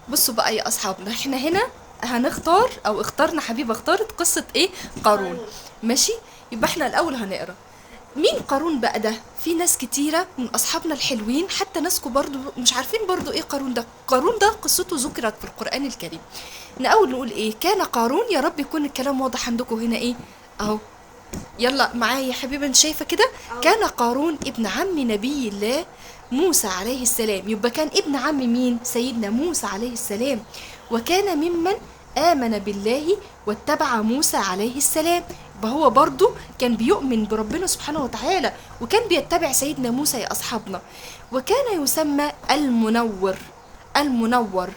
بصوا بقى يا اصحابنا، احنا هنا هنختار او اخترنا، حبيبه اختارت قصه ايه؟ قارون. قانون. ماشي. يبقى احنا الاول هنقرا مين قارون بقى ده. في ناس كتيره من اصحابنا الحلوين، حتى ناسكو برضو مش عارفين برضو ايه قارون ده. قارون ده قصته ذكرت في القران الكريم. الاول نقول ايه كان قارون. يا رب يكون الكلام واضح عندكم هنا ايه اهو. يلا معايا يا حبيبه، انت شايفه كده؟ اه. كان قارون ابن عم نبي الله موسى عليه السلام. يبقى كان ابن عم مين؟ سيدنا موسى عليه السلام. وكان ممن آمن بالله واتبع موسى عليه السلام. يبقى هو برضو كان بيؤمن بربنا سبحانه وتعالى، وكان بيتبع سيدنا موسى يا أصحابنا. وكان يسمى المنور. المنور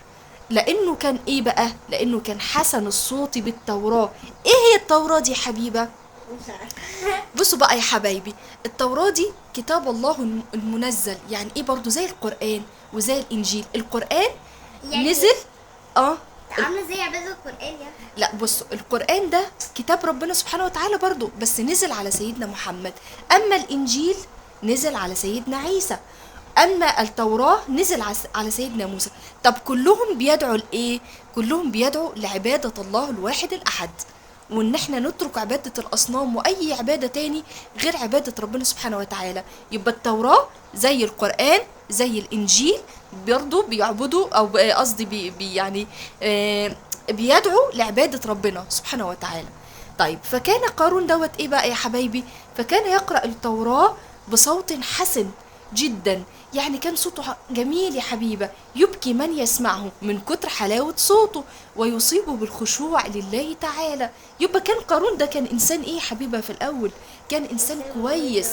لأنه كان إيه بقى؟ لأنه كان حسن الصوت بالتوراة. إيه هي التوراة دي حبيبة؟ مش عارفة. بصوا بقى يا حبايبي، التوراة دي كتاب الله المنزل. يعني ايه؟ برضو زي القرآن وزي الإنجيل. القرآن يعني نزل. اه. عاملة زي عبادة القرآن يعني. لا بصوا، القرآن ده كتاب ربنا سبحانه وتعالى برضو، بس نزل على سيدنا محمد. أما الإنجيل نزل على سيدنا عيسى. أما التوراة نزل على سيدنا موسى. طب كلهم بيدعوا لإيه؟ كلهم بيدعوا لعبادة الله الواحد الأحد، وإن احنا نترك عبادة الأصنام وأي عبادة تاني غير عبادة ربنا سبحانه وتعالى. يبقى التوراة زي القرآن زي الإنجيل برضو بيعبدوا، أو قصدي يعني بيدعو لعبادة ربنا سبحانه وتعالى. طيب، فكان قارون دوت ايه بقى يا حبايبي؟ فكان يقرأ التوراة بصوت حسن جدا. يعني كان صوته جميل يا حبيبة، يبكي من يسمعه من كتر حلاوة صوته، ويصيبه بالخشوع لله تعالى. يبقى كان قارون ده كان إنسان إيه يا حبيبة في الأول؟ كان إنسان كويس.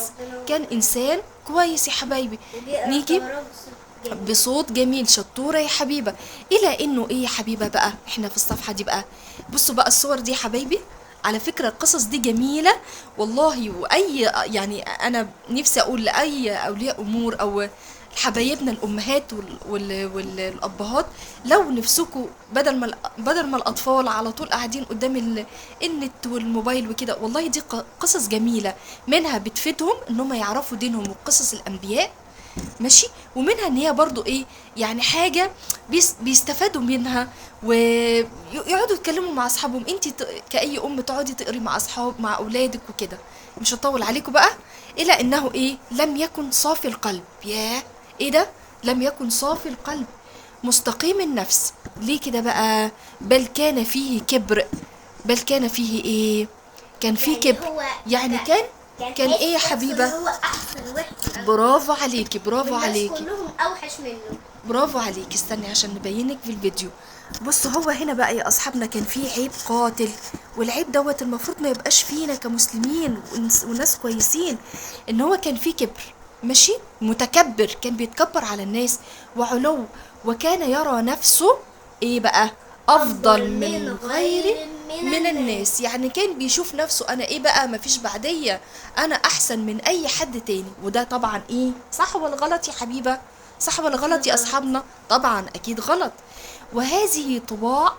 كان إنسان كويس يا حبايبي. وبيقرا نيجي التوراة بصوت جميل. بصوت جميل. شطورة يا حبيبة. إلى إنه إيه يا حبيبة بقى؟ إحنا في الصفحة دي بقى. بصوا بقى الصور دي يا حبايبي. على فكرة القصص دي جميلة والله. وأي يعني أنا نفسي أقول لأي أولياء أمور أو حبايبنا الأمهات والأبهات، لو نفسكوا بدل ما الأطفال على طول قاعدين قدام النت والموبايل وكده، والله دي قصص جميلة. منها بتفيدهم إنهم يعرفوا دينهم وقصص الأنبياء. ماشي. ومنها ان هي برضو ايه، يعني حاجة بيستفادوا منها ويقعدوا يتكلموا مع اصحابهم. انت كأي ام تقعدي تقري مع اصحاب مع اولادك وكده. مش هطول عليكم بقى. الى انه ايه، لم يكن صافي القلب. ياه، ايه ده؟ لم يكن صافي القلب مستقيم النفس. ليه كده بقى؟ بل كان فيه كبر. بل كان فيه ايه؟ كان فيه يعني كبر. هو يعني كان ايه يا حبيبة؟ هو أحسن واحد، برافو عليكي، برافو والناس عليكي، كلهم أوحش منه. برافو عليكي. استني عشان نبينك في الفيديو. بصوا هو هنا بقى يا اصحابنا كان فيه عيب قاتل، والعيب دوت المفروض ما يبقاش فينا كمسلمين وناس كويسين. ان هو كان فيه كبر. ماشي. متكبر، كان بيتكبر على الناس وعلو. وكان يرى نفسه ايه بقى؟ افضل من غيره من الناس. يعني كان بيشوف نفسه انا ايه بقى؟ مفيش بعدية، انا احسن من اي حد تاني. وده طبعا ايه، صح ولا غلط يا حبيبة؟ صح ولا غلط يا اصحابنا؟ طبعا اكيد غلط. وهذه طباع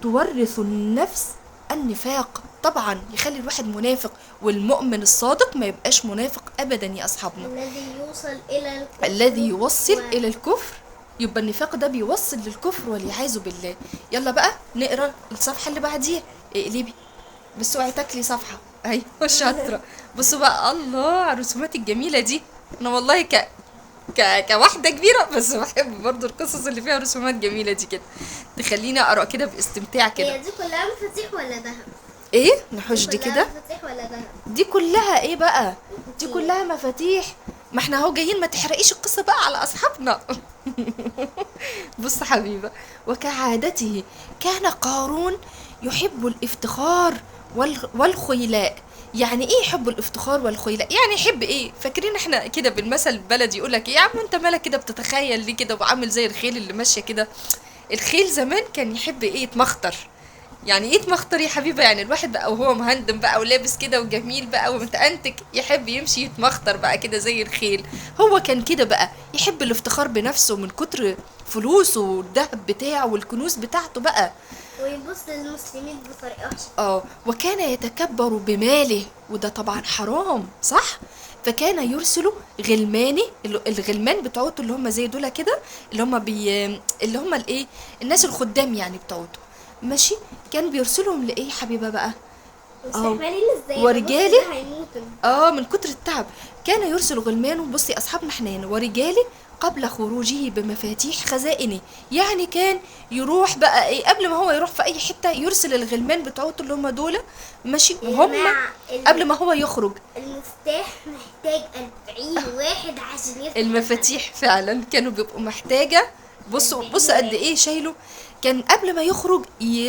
تورث النفس النفاق. طبعا يخلي الواحد منافق، والمؤمن الصادق ما يبقاش منافق ابدا يا اصحابنا. الذي يوصل إلى الكفر الذي يوصل الى الكفر. يبقى النفاق ده بيوصل للكفر والعياذ بالله. يلا بقى نقرا الصفحه اللي بعديها. اقلبي بس اوعي تاكلي صفحه. ايوه شاطره. بصوا بقى، الله على الرسومات الجميله دي. انا والله كواحده كبيره بس بحب برضو القصص اللي فيها رسومات جميله دي كده، تخليني اقرا كده باستمتاع كده. هي دي كلها مفاتيح ولا ذهب؟ ايه نحوش دي كلها كده؟ مفاتيح ولا ذهب؟ دي كلها ايه بقى؟ دي مفاتيح. كلها مفاتيح. ما احنا اهو جايين، ما تحرقيش القصه بقى على اصحابنا. بص حبيبه، وكعادته كان قارون يحب الافتخار والخيلاء. يعني ايه يحب الافتخار والخيلاء؟ يعني يحب ايه؟ فاكرين احنا كده بالمثل البلدي يقولك ايه يا عم انت مالك كده بتتخيل ليه كده وعامل زي الخيل اللي ماشيه كده؟ الخيل زمان كان يحب ايه؟ يتمخطر. يعني ايه يتمخطر يا حبيبه؟ يعني الواحد بقى وهو مهندم بقى ولابس كده وجميل بقى ومتأنتك يحب يمشي يتمخطر بقى كده زي الخيل. هو كان كده بقى، يحب الافتخار بنفسه من كتر فلوسه والذهب بتاعه والكنوز بتاعته بقى. ويبص للمسلمين بطريقة وحشة. وكان يتكبر بماله، وده طبعا حرام، صح؟ فكان يرسل غلماني، الغلمان بتوعته اللي هم زي دول كده، اللي هم اللي هم الايه، الناس الخدام يعني بتوعته، ماشي. كان بيرسلهم لايه حبيبه بقى؟ مستحملين ازاي؟ ورجالي ده هيموتوا. من كتر التعب. كان يرسل غلمانه، بصي اصحابنا حنان، ورجالي قبل خروجه بمفاتيح خزائنه. يعني كان يروح بقى ايه، قبل ما هو يروح في اي حته يرسل الغلمان بتوعته اللي هم دول، ماشي، يا وهم جماعة، قبل ما هو يخرج. المفتاح محتاج 40 واحد عشان يفتح المفاتيح فعلا كانوا بيبقوا محتاجة. بصوا 40 بص قد واحد. ايه شايله. كان قبل ما يخرج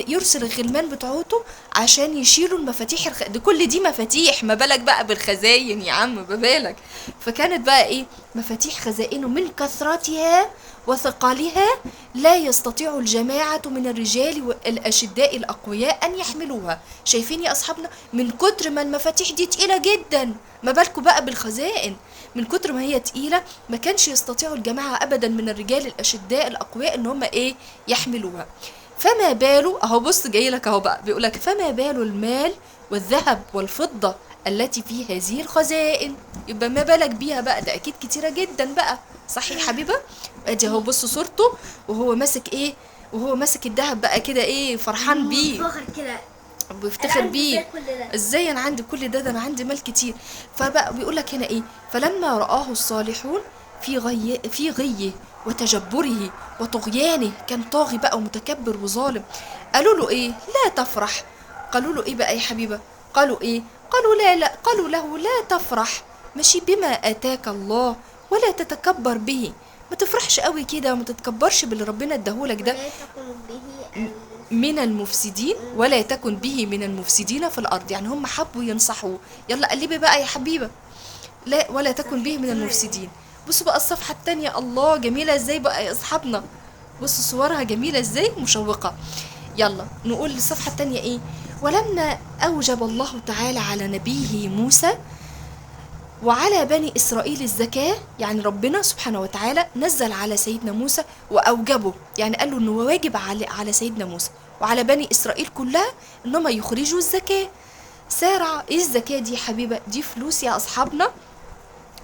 يرسل الغلمان بتوعته عشان يشيلوا المفاتيح دي كل دي مفاتيح، ما بالك بقى بالخزاين يا عم، ما بالك. فكانت بقى ايه، مفاتيح خزائنه من كثرتها وثقلها لا يستطيع الجماعة من الرجال الأشداء الأقوياء أن يحملوها. شايفين يا أصحابنا، من كتر ما المفاتيح دي تقيلة جدا، ما بالكوا بقى بالخزائن، من كتر ما هي تقيلة ما كانش يستطيعوا الجماعة أبدا من الرجال الأشداء الأقوياء إن هم إيه يحملوها. فما باله، أهو بص جاي لك أهو بقى بيقول لك فما باله المال والذهب والفضة التي في هذه الخزائن. يبقى ما بالك بيها بقى، ده أكيد كتيرة جدا بقى، صح يا حبيبة؟ أدي أهو بص صورته وهو ماسك إيه، وهو ماسك الذهب بقى كده إيه، فرحان بيه، فخر كده. بيفتخر أنا عندي بيه. إزاي كل ده؟ ازاي انا عندي كل ده انا عندي مال كتير. فبقى بيقول لك هنا ايه، فلما رآه الصالحون في غيه وتجبره وطغيانه، كان طاغي بقى ومتكبر وظالم، قالوا له ايه، لا تفرح. قالوا له ايه بقى يا حبيبه، قالوا ايه، قالوا لا قالوا له لا تفرح، ماشي، بما اتاك الله ولا تتكبر به. ما تفرحش قوي كده وما تتكبرش باللي ربنا اداهولك ده. ولا تكن به من المفسدين، ولا تكن به من المفسدين في الارض. يعني هم حبوا ينصحوه، يلا قلبي بقى يا حبيبه، لا ولا تكن به من المفسدين. بصوا بقى الصفحه التانية، الله جميله ازاي بقى يا اصحابنا، بصوا صورها جميله ازاي مشوقه. يلا نقول الصفحه التانية ايه، ولما اوجب الله تعالى على نبيه موسى وعلى بني إسرائيل الزكاة، يعني ربنا سبحانه وتعالى نزل على سيدنا موسى وأوجبه، يعني قال له إنه واجب على سيدنا موسى وعلى بني إسرائيل كلها إنهم يخرجوا الزكاة. سارع إيه الزكاة دي يا حبيبة؟ دي فلوس يا أصحابنا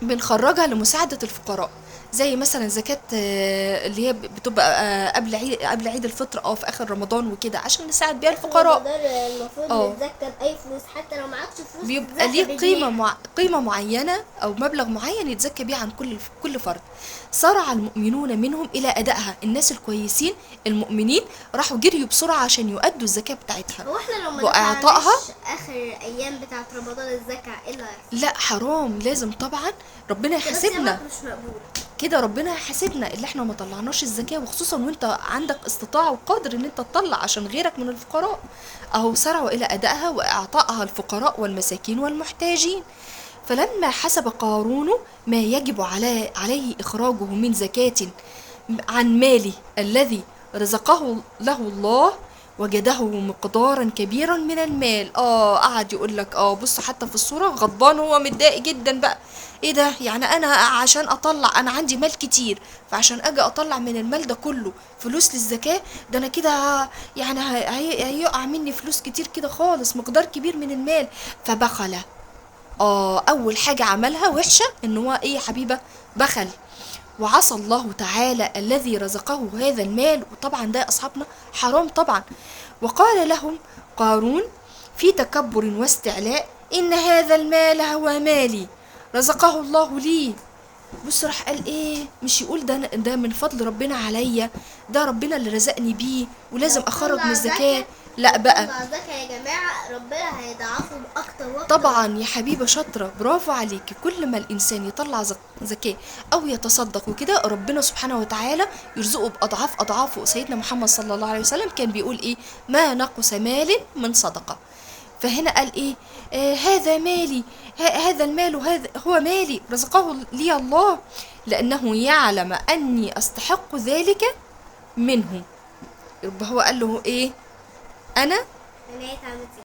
بنخرجها لمساعدة الفقراء، زي مثلا زكاة اللي هي بتبقى قبل عيد الفطر أو في آخر رمضان وكده، عشان نساعد بيها الفقراء. ده المفروض نتزكى بأي فلوس، حتى لو معكش فلوس بيبقى ليه قيمة معينة أو مبلغ معين يتزكى بيه عن كل فرد. صرع المؤمنون منهم إلى أدائها، الناس الكويسين المؤمنين راحوا جريوا بسرعة عشان يؤدوا الزكاة بتاعتها. هو احنا لو ما وإعطائها دفعناش آخر أيام بتاعت رمضان الزكاة إيه اللي هيحصل؟ لا حرام، لازم طبعا ربنا كده يحاسبنا الصيام مش مقبول. كده، ربنا هيحاسبنا اللي احنا ما طلعناش الزكاة، وخصوصا وانت عندك استطاعة وقادر ان انت تطلع عشان غيرك من الفقراء. اهو سرعوا الى ادائها واعطائها الفقراء والمساكين والمحتاجين. فلما حسب قارون ما يجب عليه اخراجه من زكاة عن ماله الذي رزقه له الله، وجده مقدارا كبيرا من المال. قعد يقول لك بص حتى في الصورة غضبان، هو متضايق جدا بقى، ايه ده، يعني انا عشان اطلع، انا عندي مال كتير، فعشان اجي اطلع من المال ده كله فلوس للزكاة، ده انا كده يعني هيقع مني فلوس كتير كده خالص، مقدار كبير من المال. فبخل. اول حاجة عملها وحشة ان هو ايه يا حبيبة، بخل وعصى الله تعالى الذي رزقه هذا المال، وطبعا ده أصحابنا حرام طبعا. وقال لهم قارون في تكبر واستعلاء إن هذا المال هو مالي رزقه الله لي. بص راح قال ايه، مش يقول ده من فضل ربنا عليا، ده ربنا اللي رزقني بيه ولازم اخرج من الزكاة. لا بقى الزكاة يا جماعة ربنا هيضاعفه بأكتر وأكتر. طبعا يا حبيبة شاطرة، برافو عليكي، كل ما الإنسان يطلع زكاة أو يتصدق وكده ربنا سبحانه وتعالى يرزقه بأضعاف أضعافه. سيدنا محمد صلى الله عليه وسلم كان بيقول إيه، ما نقص مال من صدقة. فهنا قال إيه، هذا مالي، هذا المال هذا هو مالي رزقه لي الله لأنه يعلم أني أستحق ذلك منه. يبقى هو قال له إيه، أنا